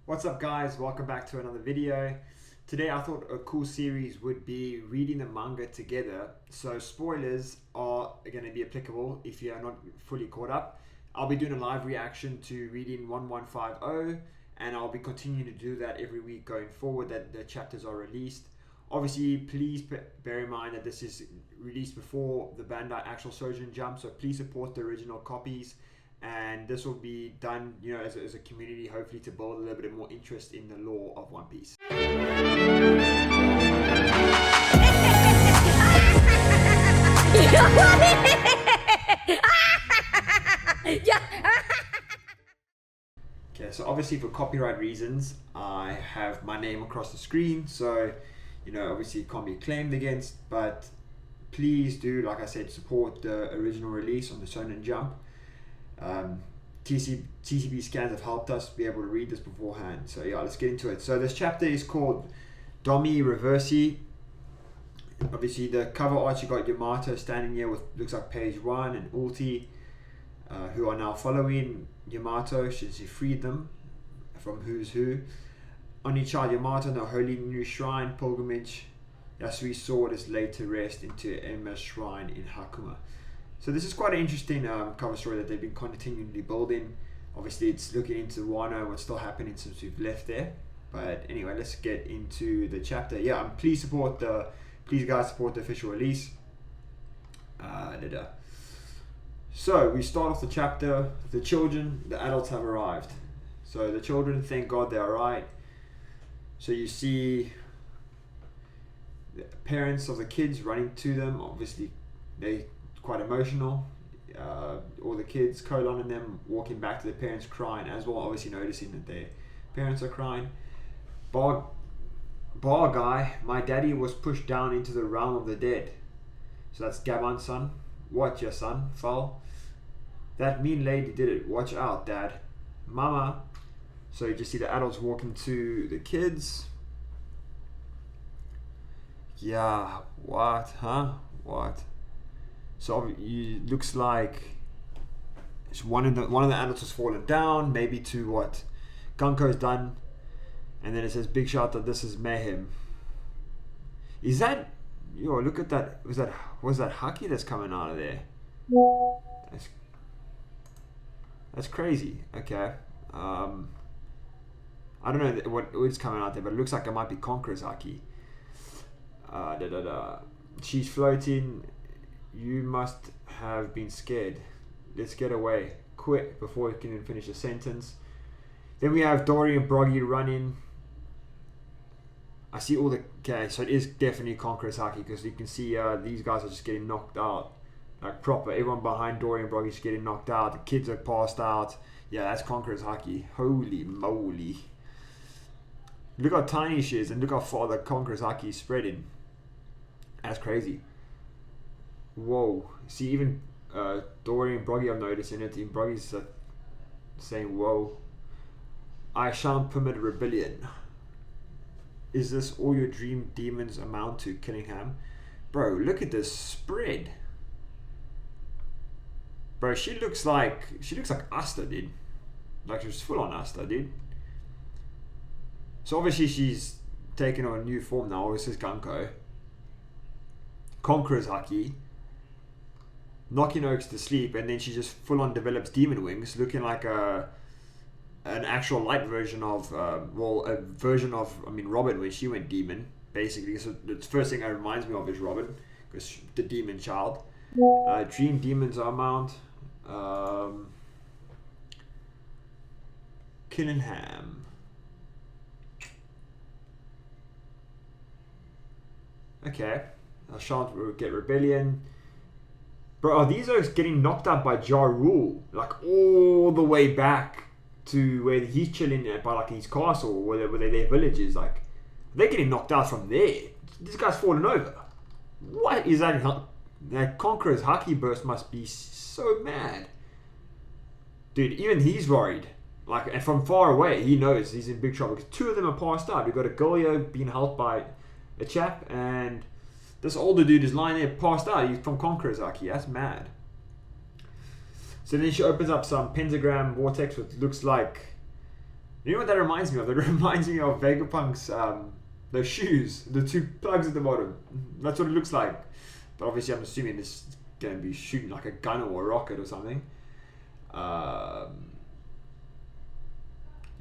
What's up guys, welcome back to another video. Today I thought a cool series would be reading the manga together. So spoilers are going to be applicable if you are not fully caught up. I'll be doing a live reaction to reading 1150 and I'll be continuing to do that every week going forward that the chapters are released. Obviously please bear in mind that this is released before the Bandai actual Shonen Jump, so please support the original copies. And this will be done, as a community, hopefully to build a little bit more interest in the lore of One Piece. Okay, so obviously for copyright reasons, I have my name across the screen, so obviously it can't be claimed against, but please do, like I said, support the original release on the Shonen Jump. TCB scans have helped us be able to read this beforehand. So yeah, let's get into it. So this chapter is called Domi Reversi. Obviously the cover art, you got Yamato standing here with, looks like page 1, and Ulti, who are now following Yamato since he freed them from Who's Who. Only child Yamato, the holy new shrine pilgrimage. Yasui's sword is laid to rest into Emma's shrine in Hakuma. So this is quite an interesting cover story that they've been continually building. Obviously it's looking into Wano and what's still happening since we've left there. But anyway, let's get into the chapter. Yeah, please guys support the official release. So we start off the chapter. The adults have arrived. So the children, thank God they're alright. So you see the parents of the kids running to them. Obviously they quite emotional. All the kids, Colon and them, walking back to their parents crying as well, obviously noticing that their parents are crying. Bar guy, my daddy was pushed down into the realm of the dead. So that's Gaban's son. What, your son? Foul. That mean lady did it. Watch out, dad. Mama. So you just see the adults walking to the kids. Yeah, what? Huh? What? So it looks like one of the adults has fallen down, maybe to what Gunko's done, and then it says big shout that this is mayhem. Is that look at that? Was that Haki that's coming out of there? That's crazy. Okay, I don't know what is coming out there, but it looks like it might be Conqueror's Haki. She's floating. You must have been scared. Let's get away. Quick, before we can even finish the sentence. Then we have Dory and Broggy running. I see all the... Okay, so it is definitely Conqueror's Haki, because you can see these guys are just getting knocked out. Like proper. Everyone behind Dory and Broggy is getting knocked out. The kids are passed out. Yeah, that's Conqueror's Haki. Holy moly. Look how tiny she is, and look how far the Conqueror's Haki is spreading. That's crazy. Whoa. See, even Dory and Broggy are noticing it. Even Broggy's saying, whoa. I shan't permit rebellion. Is this all your dream demons amount to, Killingham? Bro, look at this spread. Bro, she looks like Asta, dude. Like she was full on Asta, dude. So obviously she's taken on a new form now. This is Gunko. Conqueror's Haki. Knocking Oaks to sleep, and then she just full on develops demon wings, looking like an actual light version of Robin when she went demon, basically. So the first thing that reminds me of is Robin, because the demon child. Dream demons are mount. Killingham. Okay, I shan't get rebellion. Bro, are these guys getting knocked out by Ja Rule? Like all the way back to where he's chilling by like his castle, where their villages. Like they're getting knocked out from there. This guy's falling over. What is that? That Conqueror's Haki burst must be so mad. Dude, even he's worried. Like, and from far away, he knows he's in big trouble. Because two of them are passed out. We've got a Gulio being helped by a chap, and this older dude is lying there passed out. He's from Conqueror's Haki. That's mad. So then she opens up some pentagram vortex, which looks like You know what that reminds me of? That reminds me of Vegapunk's those shoes, the two plugs at the bottom. That's what it looks like. But obviously, I'm assuming it's going to be shooting like a gun or a rocket or something.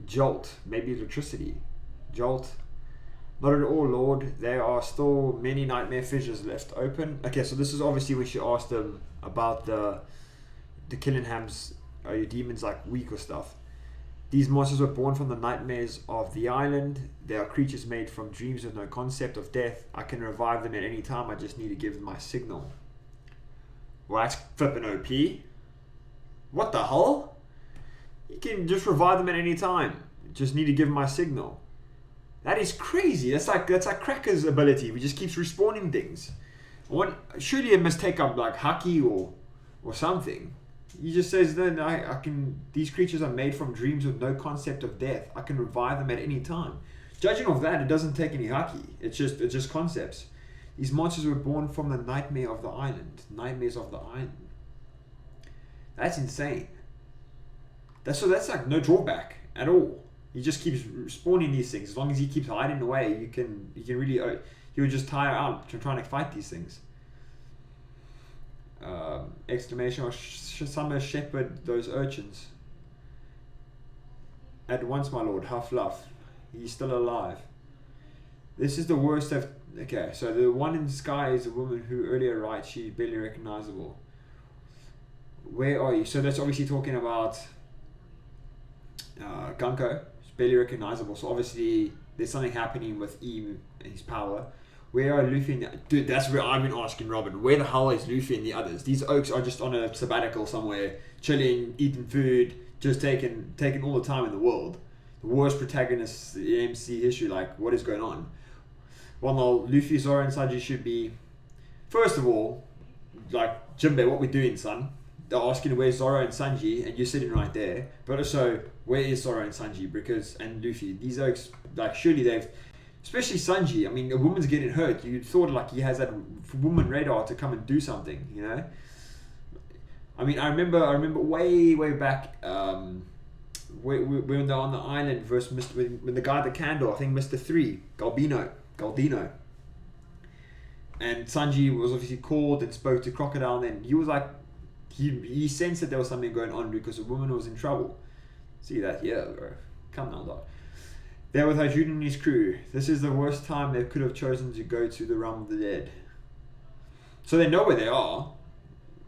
Jolt, maybe electricity. Jolt. Not at all, Lord. There are still many nightmare fissures left open. Okay, so this is obviously when she asked them about the Killinghams. Are your demons like weak or stuff? These monsters were born from the nightmares of the island. They are creatures made from dreams with no concept of death. I can revive them at any time. I just need to give them my signal. Well, that's flippin' OP. What the hell? You can just revive them at any time. Just need to give them my signal. That is crazy. That's like Cracker's ability. He just keeps respawning things. Surely it must take up like Haki or something. He just says, then I can. These creatures are made from dreams with no concept of death. I can revive them at any time. Judging off that, it doesn't take any Haki. It's just concepts. These monsters were born from the nightmare of the island. Nightmares of the island. That's insane. That's like no drawback at all. He just keeps spawning these things. As long as he keeps hiding away, you can really. He would just tire out trying to fight these things. Exclamation! Or summer shepherd those urchins. At once, my lord, huff luff. He's still alive. This is the worst of. Okay, so the one in the sky is a woman who earlier writes she's barely recognizable. Where are you? So that's obviously talking about Gunko. It's barely recognizable. So obviously there's something happening with E and his power. Where are Luffy and the... Dude, that's where I've been asking Robin. Where the hell is Luffy and the others? These oaks are just on a sabbatical somewhere, chilling, eating food, just taking all the time in the world. The worst protagonists in MC history. Like, what is going on? Well, no, Luffy, Zoro, and Sanji should be... First of all, like, Jinbei, what we doing, son? They're asking where's Zoro and Sanji, and you're sitting right there. But also, where is Zoro and Sanji? And Luffy. These oaks, like, surely they've... Especially Sanji. I mean, a woman's getting hurt. You'd thought like he has that woman radar to come and do something, you know? I mean, I remember way back when they're on the island versus when the guy at the candle, I think Mr. 3, Galdino. And Sanji was obviously called and spoke to Crocodile, and then he was like, he sensed that there was something going on because a woman was in trouble. See that? Yeah, bro. Come now, dog. There with Hajun and his crew. This is the worst time they could have chosen to go to the realm of the dead. So they know where they are.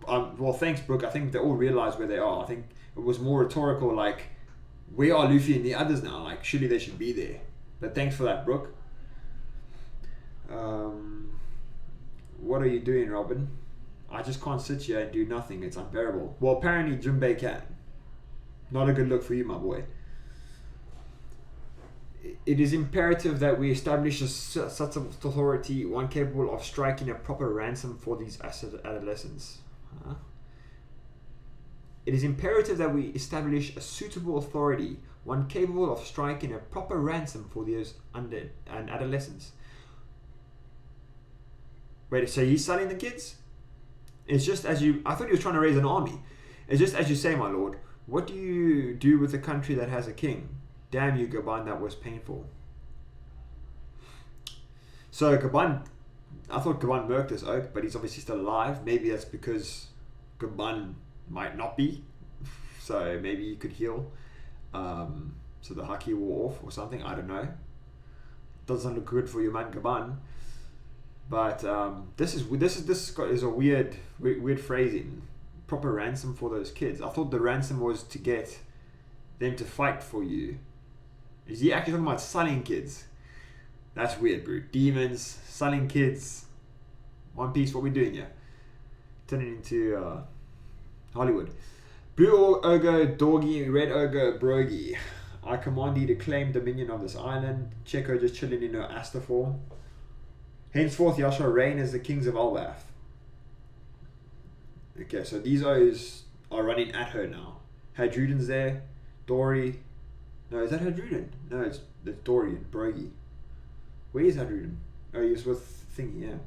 Well, thanks, Brooke. I think they all realize where they are. I think it was more rhetorical, like, where are Luffy and the others now? Like, surely they should be there. But thanks for that, Brooke. What are you doing, Robin? I just can't sit here and do nothing. It's unbearable. Well, apparently Jinbei can. Not a good look for you, my boy. It is imperative that we establish such an authority, one capable of striking a proper ransom for these adolescents. It is imperative that we establish a suitable authority, one capable of striking a proper ransom for these adolescents. Wait, so he's selling the kids? It's just as you... I thought he was trying to raise an army. It's just as you say, my lord. What do you do with a country that has a king? Damn you, Gaban, that was painful. So Gaban, I thought Gaban murked this oak, but he's obviously still alive. Maybe that's because Gaban might not be. So maybe he could heal. So the Haki wore off or something. I don't know. Doesn't look good for your man Gaban. But this is a weird phrasing. Proper ransom for those kids. I thought the ransom was to get them to fight for you. Is he actually talking about selling kids? That's weird, bro. Demons, selling kids. One Piece, what we doing here? Turning into Hollywood. Blue Ogre, Doggy, Red Ogre, Brogy. I command thee to claim dominion of this island. Checo just chilling in her Asta form. Henceforth, y'all shall reign as the kings of Elbaf. Okay, so these O's are running at her now. Hadruden's there. Dory. No, is that Hadruden? No, it's Dory and Brogy. Where is Hadruden? Oh, he was with Thingy, yeah.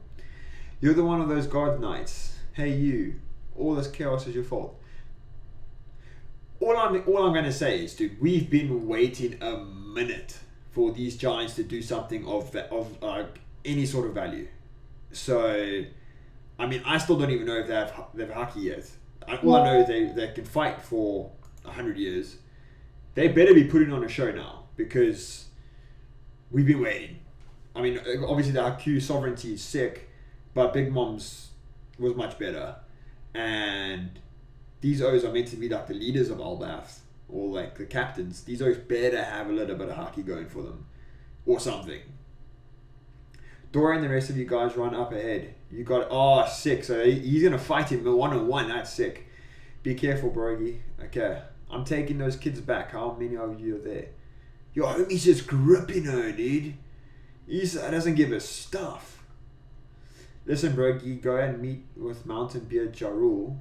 You're the one of those guard knights. Hey, you. All this chaos is your fault. all I'm gonna say is, dude, we've been waiting a minute for these giants to do something of any sort of value. So, I mean, I still don't even know if they've haki yet. All I know is they can fight for 100 years. They better be putting on a show now because we've been waiting. I mean, obviously the Haku sovereignty is sick, but Big Mom's was much better. And these O's are meant to be like the leaders of Albath, or like the captains. These O's better have a little bit of haki going for them, or something. Dora and the rest of you guys run up ahead. You got, sick. So he's going to fight him 1-on-1. That's sick. Be careful, Brogy. Okay. I'm taking those kids back. How many of you are there? Your homie's just gripping her, dude. He doesn't give a stuff. Listen, Brogy, go and meet with Mountain Beard Jarul,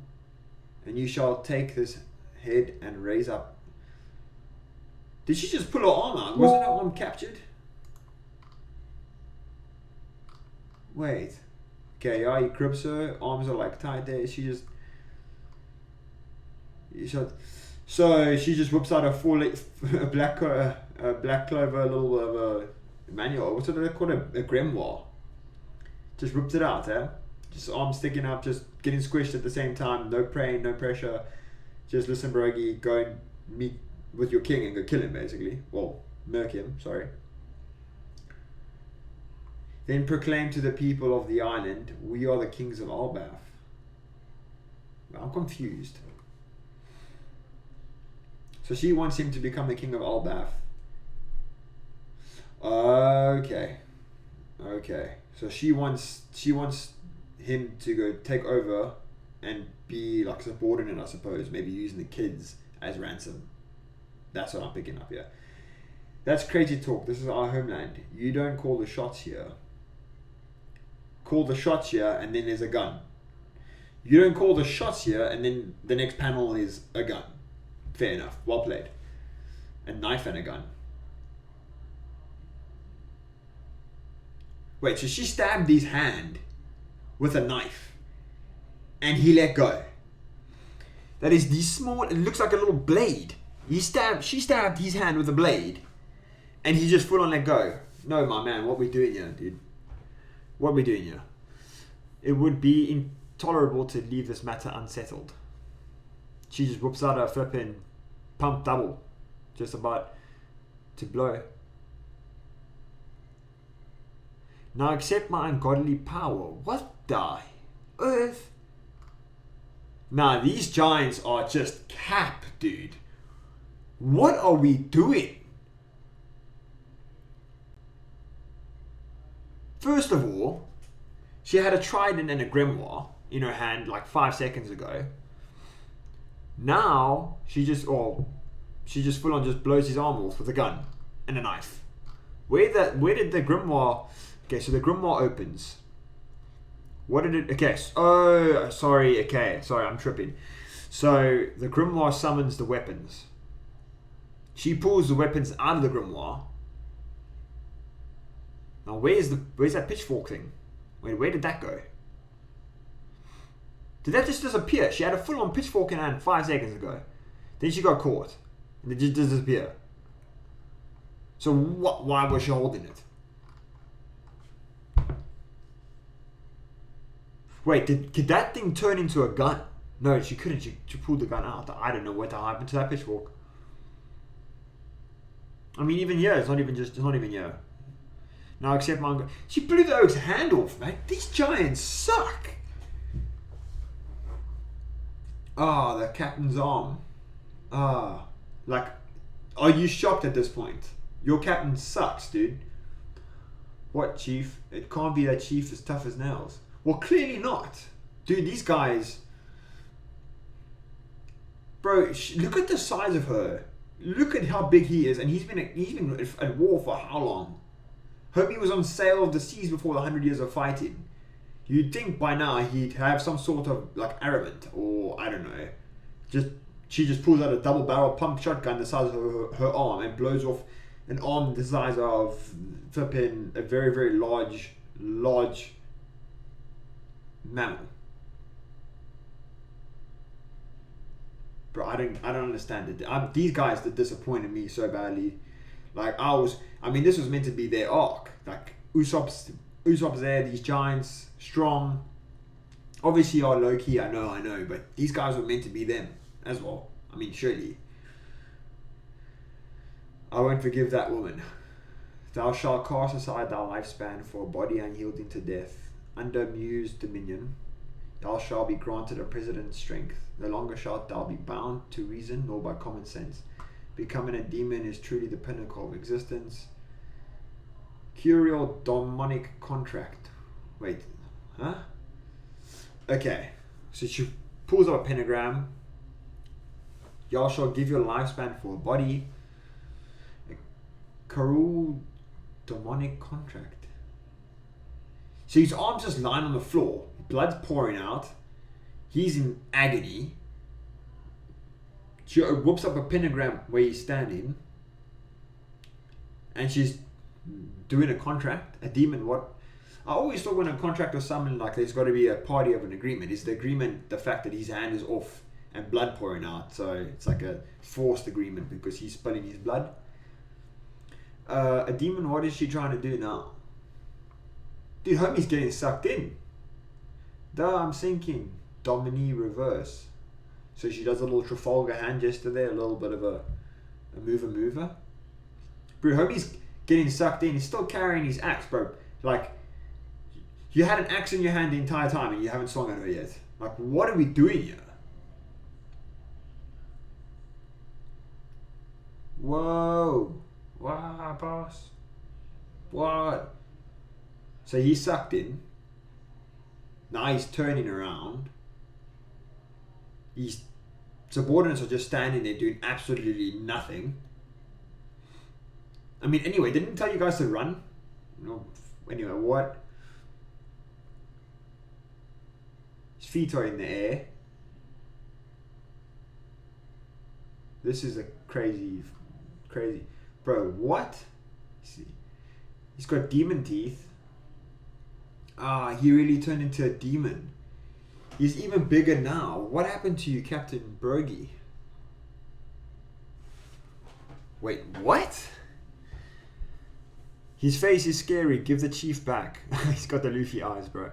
and you shall take this head and raise up. Did she just pull her arm out? Wasn't her arm captured? Wait. Okay, yeah, he grips her. Arms are like tied there. So she just whips out a black clover, little of a manual. What's it called? A grimoire. Just rips it out, eh? Just arms sticking up, just getting squished at the same time. No pain, no pressure. Just listen, Brogy, go and meet with your king and go kill him, basically. Well, murk him, sorry. Then proclaim to the people of the island, we are the kings of Albath. I'm confused. So she wants him to become the king of Albath. Okay. So she wants him to go take over and be like subordinate, I suppose, maybe using the kids as ransom. That's what I'm picking up here. That's crazy talk. This is our homeland. You don't call the shots here. Call the shots here and then there's a gun. You don't call the shots here and then the next panel is a gun. Fair enough. Well played. A knife and a gun. Wait, so she stabbed his hand with a knife and he let go. That is the small, it looks like a little blade. She stabbed his hand with a blade and he just full on let go. No, my man, what we doing here, dude? What are we doing here? It would be intolerable to leave this matter unsettled. She just whips out her flipping pump double, just about to blow. Now accept my ungodly power. What the earth? Nah, these giants are just cap, dude. What are we doing? First of all, she had a trident and a grimoire in her hand like 5 seconds ago. Now she just full on just blows his arm off with a gun and a knife. Where did the grimoire? Okay, so the grimoire opens. What did it? Okay. Oh, sorry. Okay, sorry, I'm tripping. So the grimoire summons the weapons. She pulls the weapons out of the grimoire. Now where's that pitchfork thing? Wait, where did that go? Did that just disappear? She had a full-on pitchfork in her hand 5 seconds ago. Then she got caught. And it just disappeared. So why was she holding it? Wait, could that thing turn into a gun? No, she couldn't. She pulled the gun out. I don't know what happened to that pitchfork. I mean, even here, it's not even here. Now accept manga. She blew the oak's hand off, mate. These giants suck. The captain's arm. Like, are you shocked at this point? Your captain sucks, dude. What, chief? It can't be that chief is tough as nails. Well, clearly not. Dude, these guys... Bro, look at the size of her. Look at how big he is. And he's been at war for how long? Homie was on sail of the seas before the 100 years of fighting. You'd think by now he'd have some sort of like armament or I don't know. She just pulls out a double barrel pump shotgun the size of her arm and blows off an arm the size of flipping a very, very large mammal. Bro, I don't understand it. These guys that disappointed me so badly. Like this was meant to be their arc. Like Usopp's there. These giants, strong. Obviously are low key. I know, but these guys were meant to be them as well. I mean, surely. I won't forgive that woman. Thou shalt cast aside thy lifespan for a body unyielding to death. Under Mu's dominion, thou shalt be granted a president's strength. No longer shalt thou be bound to reason nor by common sense. Becoming a demon is truly the pinnacle of existence. Curial demonic contract. Wait, huh? Okay, so she pulls up a pentagram. Y'all shall give your lifespan for a body. A cruel demonic contract. So his arms just lying on the floor. Blood's pouring out. He's in agony. She whoops up a pentagram where he's standing. And she's doing a contract. A demon, what? I always thought when a contract was something like there's got to be a party of an agreement. Is the agreement the fact that his hand is off and blood pouring out? So it's like a forced agreement because he's spilling his blood. A demon, what is she trying to do now? Dude, homie's getting sucked in. Duh, I'm sinking. Domini reverse. So she does a little Trafalgar hand gesture there, a little bit of a mover. Bro, homie's getting sucked in. He's still carrying his axe, bro. Like, you had an axe in your hand the entire time and you haven't swung at her yet. Like, what are we doing here? Whoa. Wow, boss. What? So he's sucked in. Now he's turning around. His subordinates are just standing there doing absolutely nothing. I mean, anyway, didn't tell you guys to run? No. Anyway, what? His feet are in the air. This is a crazy. Bro, what? See, he's got demon teeth. He really turned into a demon. He's even bigger now. What happened to you, Captain Brogy? Wait, what? His face is scary. Give the chief back. He's got the Luffy eyes, bro.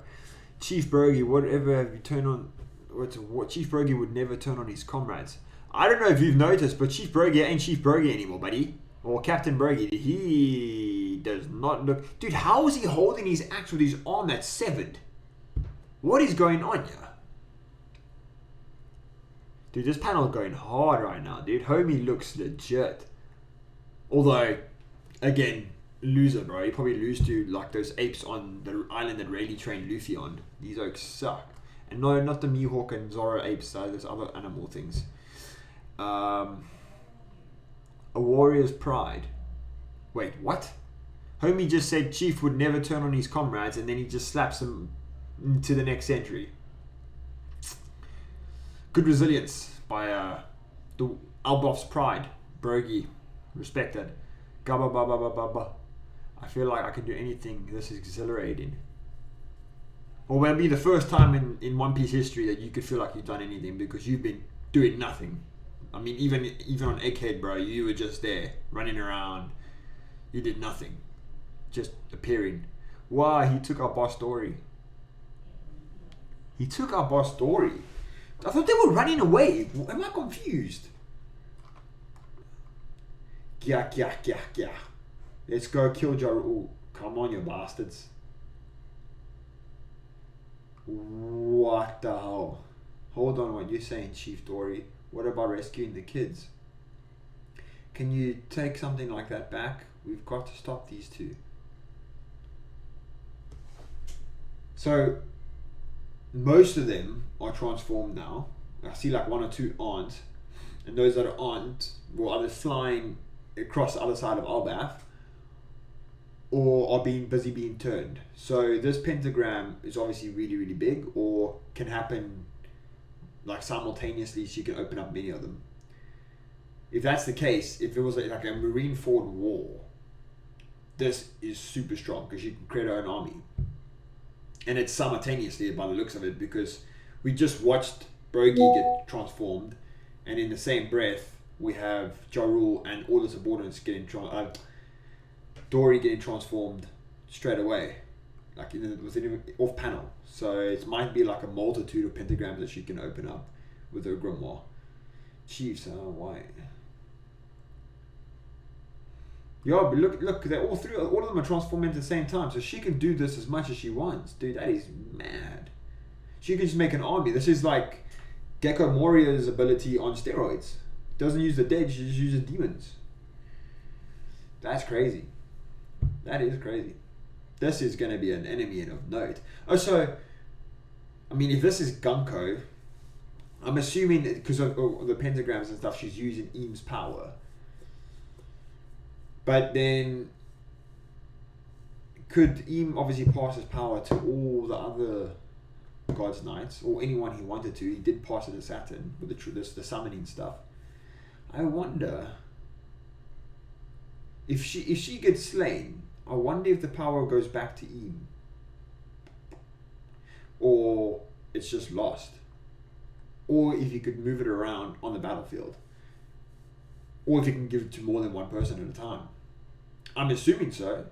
Chief Brogy, whatever have you turned on? What Chief Brogy would never turn on his comrades. I don't know if you've noticed, but Chief Brogy ain't Chief Brogy anymore, buddy. Or Captain Brogy. He does not look... Dude, how is he holding his axe with his arm that's severed? What is going on here? Dude, this panel's going hard right now, dude. Homie looks legit. Although, again, loser, bro. He probably lose to like those apes on the island that Rayleigh trained Luffy on. These oaks suck. And no, not the Mihawk and Zoro apes. There's other animal things. A warrior's pride. Wait, what? Homie just said Chief would never turn on his comrades, and then he just slaps them into the next century. Good resilience by the Albof's pride. Brogy. Respected. Gabba baba baba baba. I feel like I can do anything. This is exhilarating. Or will it be the first time in One Piece history that you could feel like you've done anything because you've been doing nothing. I mean, even on Egghead, bro, you were just there, running around. You did nothing. Just appearing. Wow, he took our boss Dory. He took our boss Dory. I thought they were running away. Am I confused? Yeah. Let's go kill Jaru. Come on, you bastards. What the hell? Hold on, what you're saying, Chief Dory. What about rescuing the kids? Can you take something like that back? We've got to stop these two. So, most of them are transformed now. I see like one or two aren't. And those that aren't will either flying across the other side of Albath or are busy being turned. So this pentagram is obviously really, really big, or can happen like simultaneously, so you can open up many of them. If that's the case, if it was like a Marineford war, this is super strong because you can create our own army. And it's simultaneously by the looks of it, because we just watched Brogy get transformed and in the same breath we have Ja Rule and all the subordinates getting Dory getting transformed straight away, like within off panel. So it might be like a multitude of pentagrams that she can open up with her grimoire. Chiefs, white. Yeah, but look, they're all three. All of them are transforming at the same time, so she can do this as much as she wants, dude. That is mad. She can just make an army. This is like Gecko Moria's ability on steroids. Doesn't use the dead, she just uses demons. That's crazy. That is crazy. This is going to be an enemy of note. Oh, so, I mean, if this is Gunko, I'm assuming because of the pentagrams and stuff, she's using Eames' power. But then, could Eam obviously pass his power to all the other God's Knights, or anyone he wanted to? He did pass it to Saturn with the summoning stuff. I wonder if she gets slain. I wonder if the power goes back to Eam, or it's just lost, or if you could move it around on the battlefield, or if you can give it to more than one person at a time. I'm assuming so.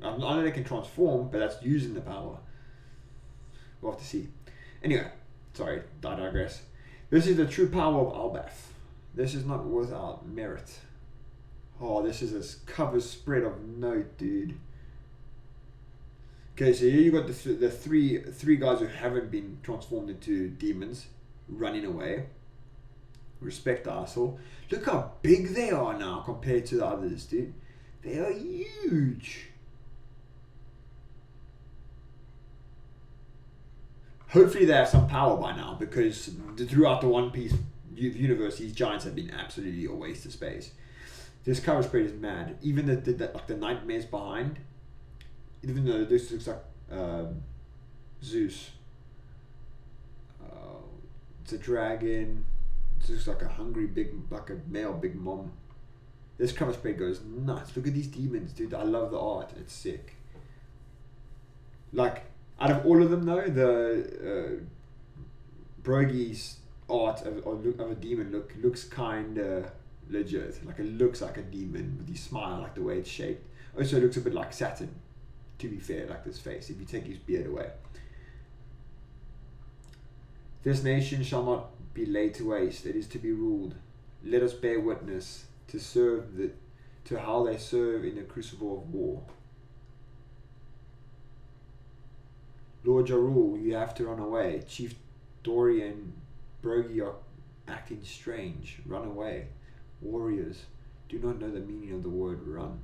I know they can transform, but that's using the power. We'll have to see. Anyway, sorry, I digress. This is the true power of Albath. This is not without merit. Oh, this is a cover spread of note, dude. Okay, so here you got the three guys who haven't been transformed into demons running away. Respect arsehole. Look how big they are now compared to the others, dude. They are huge. Hopefully they have some power by now, because throughout the One Piece universe, these giants have been absolutely a waste of space. This cover spread is mad. Even the nightmares behind, even though this looks like Zeus. It's a dragon. This looks like a hungry like a male Big Mom. This cover spread goes nuts. Look at these demons, dude. I love the art. It's sick. Like, out of all of them though, the Brogy's art of a demon looks kinda legit. Like, it looks like a demon with his smile, like the way it's shaped. Also, it looks a bit like Saturn, to be fair, like this face, if you take his beard away. This nation shall not be laid to waste. It is to be ruled. Let us bear witness to how they serve in the crucible of war. Lord Ja Rule, you have to run away. Chief Dory and Brogy are acting strange. Run away. Warriors do not know the meaning of the word run.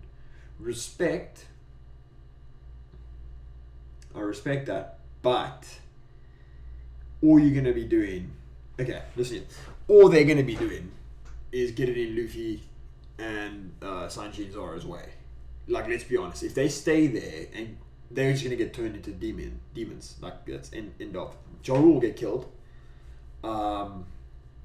Respect. I respect that, but all you're going to be doing, okay, listen, all they're going to be doing is getting in Luffy and Sanji and Zoro's way. Like, let's be honest, if they stay there, and they're just going to get turned into demons, like, that's end of. Ja Rule will get killed.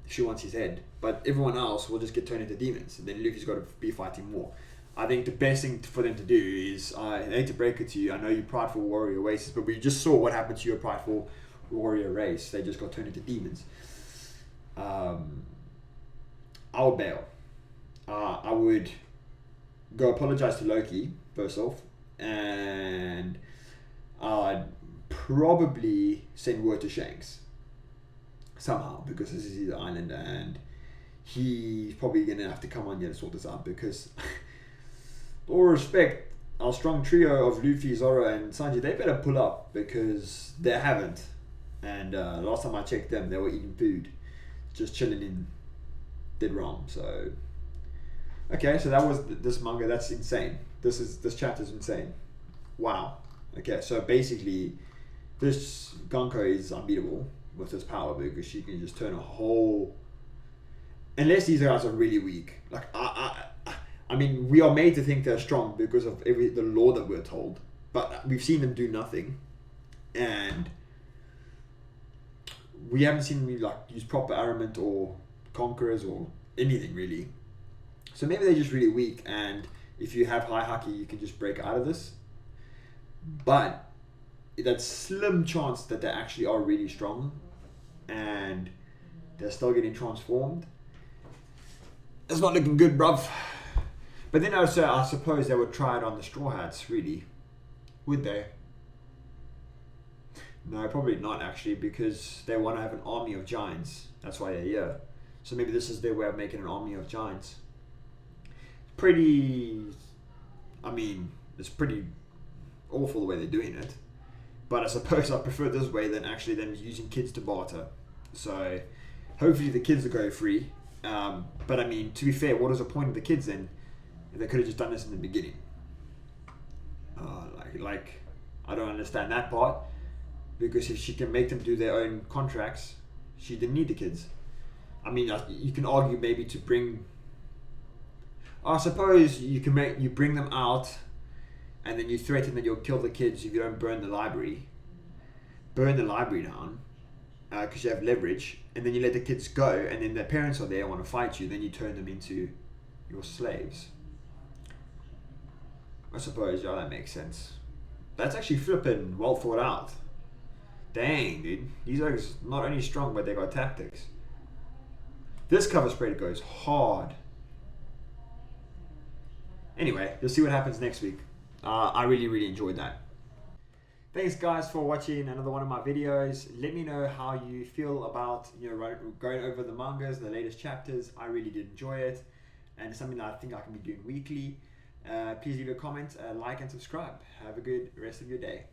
She wants his head, but everyone else will just get turned into demons, and then Luffy's got to be fighting more. I think the best thing for them to do is, I hate to break it to you, I know you prideful warrior races, but we just saw what happened to your prideful warrior race. They just got turned into demons. I'll bail. I would go apologize to Loki first off, and I'd probably send word to Shanks somehow, because this is his island and he's probably gonna have to come on here to sort this out, because all respect, our strong trio of Luffy, Zoro and Sanji, they better pull up, because they haven't. And last time I checked them, they were eating food, just chilling in dead realm. So okay, so that was this manga. That's insane. This chapter is insane. Wow. Okay, so basically this Gunko is unbeatable with this power, because she can just turn a whole, unless these guys are really weak. Like, I mean, we are made to think they're strong because of the lore that we're told, but we've seen them do nothing, and we haven't seen them like use proper armament or conquerors or anything really. So maybe they're just really weak, and if you have high haki, you can just break out of this. But that slim chance that they actually are really strong, and They're still getting transformed. It's not looking good, bruv. But then also, I suppose they would try it on the Straw Hats, really. Would they? No, probably not actually, because they want to have an army of giants. That's why they're here. So maybe this is their way of making an army of giants. Pretty... I mean, it's pretty awful the way they're doing it. But I suppose I prefer this way than actually them using kids to barter. So hopefully the kids will go free. But I mean, to be fair, what is the point of the kids then? They could have just done this in the beginning. Like I don't understand that part. Because if she can make them do their own contracts, she didn't need the kids. I mean, you can argue maybe to bring... I suppose you bring them out, and then you threaten that you'll kill the kids if you don't burn the library. Burn the library down, because you have leverage, and then you let the kids go, and then their parents are there and want to fight you, then you turn them into your slaves. I suppose, yeah, that makes sense. That's actually flipping well thought out. Dang, dude. These guys not only strong, but they got tactics. This cover spread goes hard. Anyway, let's see what happens next week. I really enjoyed that. Thanks guys for watching another one of my videos. Let me know how you feel about going over the mangas, the latest chapters. I really did enjoy it, and it's something that I think I can be doing weekly. Please leave a comment, like and subscribe. Have a good rest of your day.